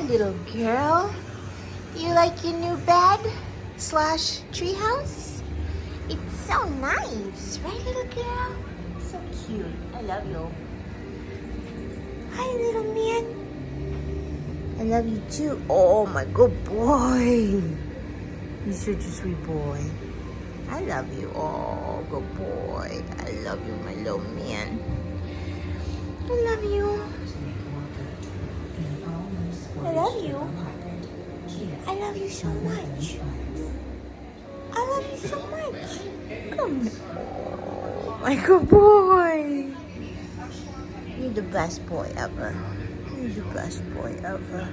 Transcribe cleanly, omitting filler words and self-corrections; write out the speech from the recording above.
little girl. You like your new bed slash treehouse? It's so nice, right, little girl? So cute. I love you. Hi, little man. I love you too. Oh, my good boy. He's such a sweet boy. I love you. Oh, good boy. I love you, my little man. I love you. I love you. I love you so much. I love you so much. Come here. Oh, my good boy. You're the best boy ever. You're the best boy ever.